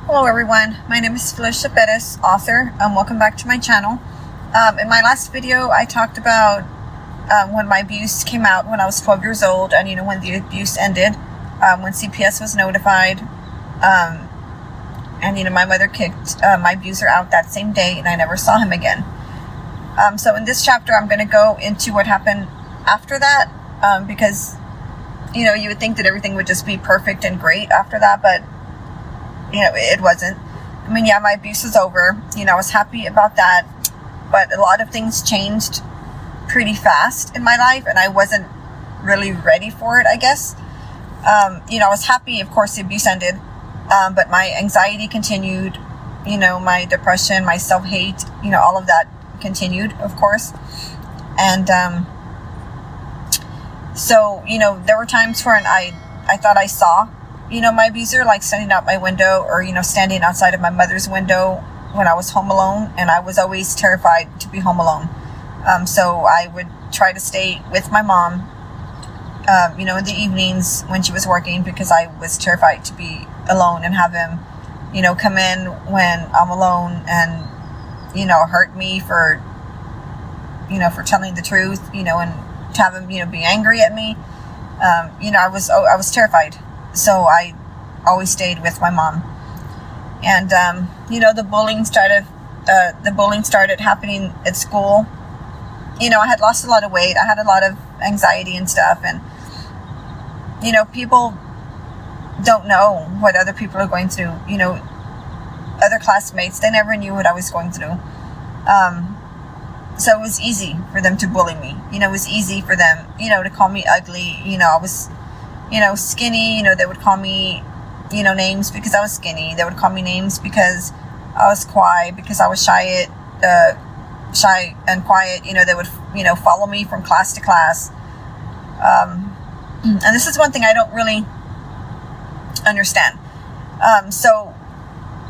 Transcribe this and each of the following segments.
Hello everyone, my name is Felicia Perez Author. Welcome back to my channel. In my last video I talked about when my abuse came out when I was 12 years old, and when the abuse ended, when CPS was notified, and my mother kicked my abuser out that same day and I never saw him again. So in this chapter I'm going to go into what happened after that, because you would think that everything would just be perfect and great after that, but it wasn't. My abuse was over. I was happy about that, but a lot of things changed pretty fast in my life, and I wasn't really ready for it, I guess. I was happy, of course, the abuse ended, but my anxiety continued, my depression, my self-hate, all of that continued, of course. And so, there were times when I thought I saw my abuser, like standing out my window, or, standing outside of my mother's window when I was home alone, and I was always terrified to be home alone. So I would try to stay with my mom, in the evenings when she was working, because I was terrified to be alone and have him, come in when I'm alone and, hurt me for telling the truth, and to have him, be angry at me. I was terrified. So I always stayed with my mom. And, the bullying started happening at school. I had lost a lot of weight. I had a lot of anxiety and stuff. And, people don't know what other people are going through. Other classmates, they never knew what I was going through. So it was easy for them to bully me. It was easy for them, to call me ugly. I was, skinny. They would call me, names because I was skinny. They would call me names because I was quiet, because I was shy and quiet. They would, follow me from class to class. And this is one thing I don't really understand. So,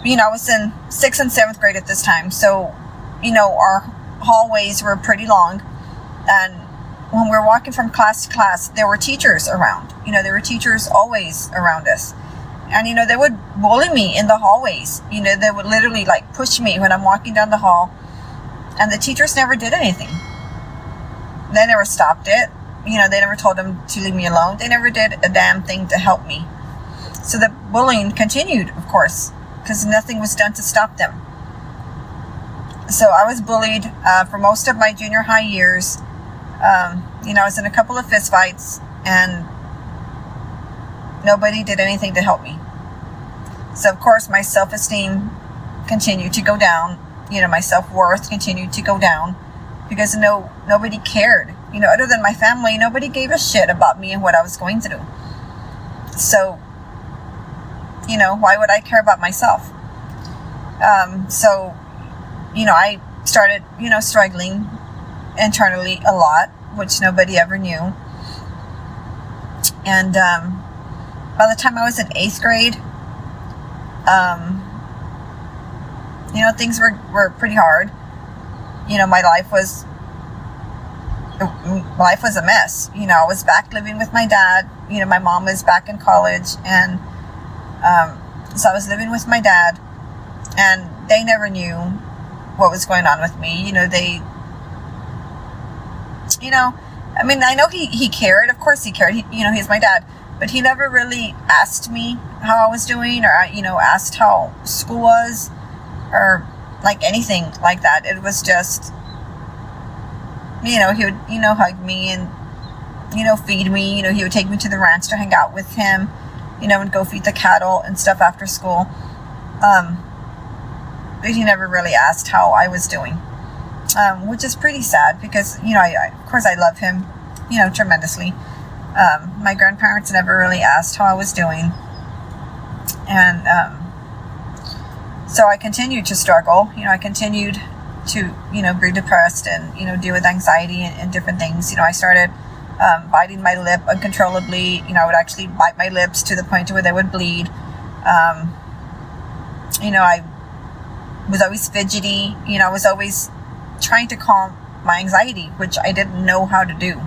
I was in 6th and 7th grade at this time. So, our hallways were pretty long, and when we were walking from class to class, there were teachers around. There were teachers always around us. And, they would bully me in the hallways. They would literally, push me when I'm walking down the hall. And the teachers never did anything. They never stopped it. They never told them to leave me alone. They never did a damn thing to help me. So the bullying continued, of course, because nothing was done to stop them. So I was bullied for most of my junior high years. I was in a couple of fist fights, and nobody did anything to help me. So, of course, my self-esteem continued to go down. My self-worth continued to go down, because nobody cared. Other than my family, nobody gave a shit about me and what I was going through. So, why would I care about myself? So, I started, struggling internally a lot, which nobody ever knew. And by the time I was in 8th grade, things were pretty hard. My life was a mess. I was back living with my dad. My mom was back in college, and so I was living with my dad, and they never knew what was going on with me. I know he cared. Of course he cared. He's my dad. But he never really asked me how I was doing, or, asked how school was, or, anything like that. It was just, he would, hug me and, feed me. He would take me to the ranch to hang out with him, and go feed the cattle and stuff after school. But he never really asked how I was doing. Which is pretty sad, because, of course I love him, tremendously. My grandparents never really asked how I was doing. And, so I continued to struggle. I continued to, be depressed and, deal with anxiety and different things. I started, biting my lip uncontrollably. I would actually bite my lips to the point where they would bleed. I was always fidgety. I was always trying to calm my anxiety, which I didn't know how to do.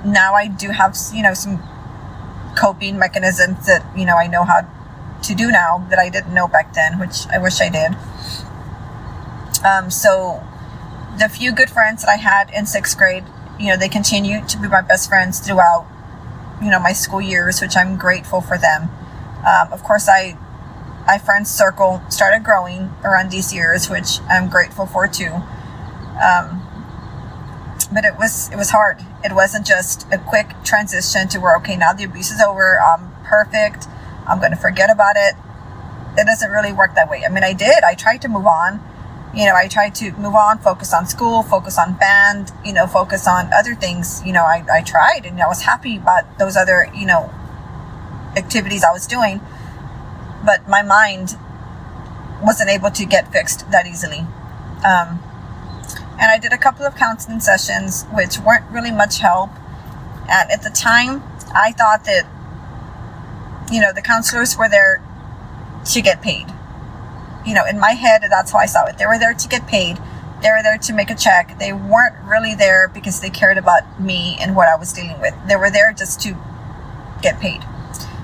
Now I do have, some coping mechanisms that, I know how to do now that I didn't know back then, which I wish I did. So the few good friends that I had in 6th grade, they continued to be my best friends throughout, my school years, which I'm grateful for them. Of course, my friends circle started growing around these years, which I'm grateful for too. But it was hard. It wasn't just a quick transition to where, okay, now the abuse is over, I'm perfect, I'm going to forget about it. It doesn't really work that way. I mean, I tried to move on. I tried to move on, focus on school, focus on band, focus on other things. I tried, and I was happy about those other, activities I was doing. But my mind wasn't able to get fixed that easily. And I did a couple of counseling sessions, which weren't really much help. And at the time, I thought that, the counselors were there to get paid. In my head, that's how I saw it. They were there to get paid. They were there to make a check. They weren't really there because they cared about me and what I was dealing with. They were there just to get paid.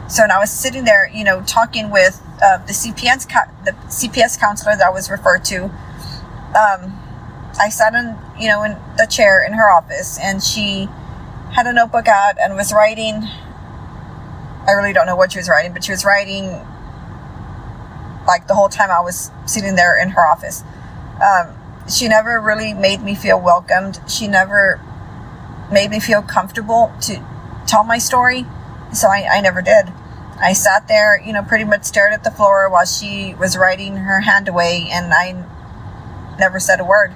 So when I was sitting there, talking with the CPS counselor that I was referred to, I sat in the chair in her office, and she had a notebook out and was writing. I really don't know what she was writing, but she was writing like the whole time I was sitting there in her office. She never really made me feel welcomed. She never made me feel comfortable to tell my story. So I never did. I sat there, pretty much stared at the floor while she was writing her hand away, and I never said a word.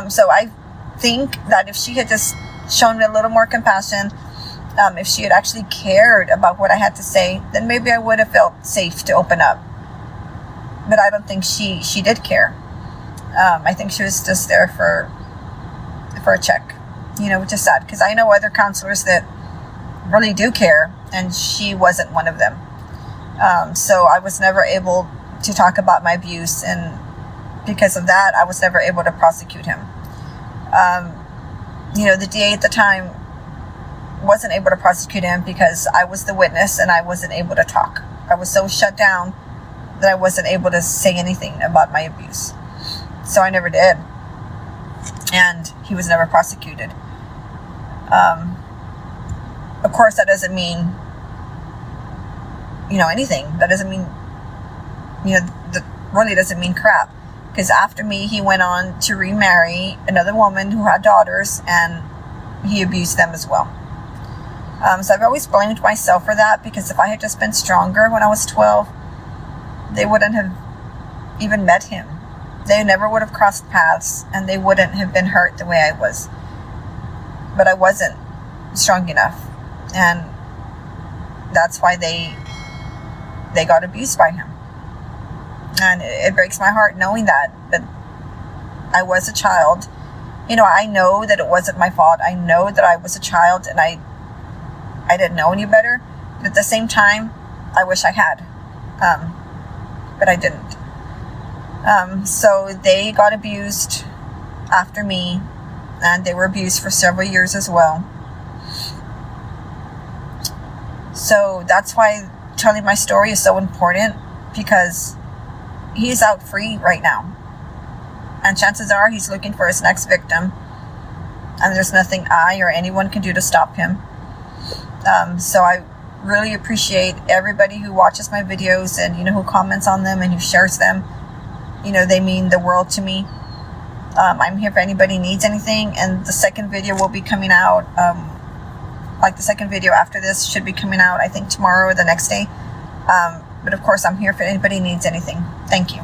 So I think that if she had just shown me a little more compassion, if she had actually cared about what I had to say, then maybe I would have felt safe to open up. But I don't think she did care. I think she was just there for a check, which is sad, because I know other counselors that really do care, and she wasn't one of them. So I was never able to talk about my abuse, and because of that, I was never able to prosecute him. The DA at the time wasn't able to prosecute him because I was the witness and I wasn't able to talk. I was so shut down that I wasn't able to say anything about my abuse. So I never did. And he was never prosecuted. Of course, that doesn't mean, anything. That doesn't mean, that really doesn't mean crap. Because after me, he went on to remarry another woman who had daughters, and he abused them as well. So I've always blamed myself for that, because if I had just been stronger when I was 12, they wouldn't have even met him. They never would have crossed paths, and they wouldn't have been hurt the way I was. But I wasn't strong enough, and that's why they got abused by him. And it breaks my heart knowing that. But I was a child. I know that it wasn't my fault. I know that I was a child, and I didn't know any better. But at the same time, I wish I had. But I didn't. So they got abused after me, and they were abused for several years as well. So that's why telling my story is so important, because he's out free right now. And chances are he's looking for his next victim. And there's nothing I or anyone can do to stop him. So I really appreciate everybody who watches my videos and, who comments on them and who shares them. They mean the world to me. I'm here if anybody needs anything. And the second video will be coming out. The second video after this should be coming out, I think tomorrow or the next day. But of course, I'm here if anybody needs anything. Thank you.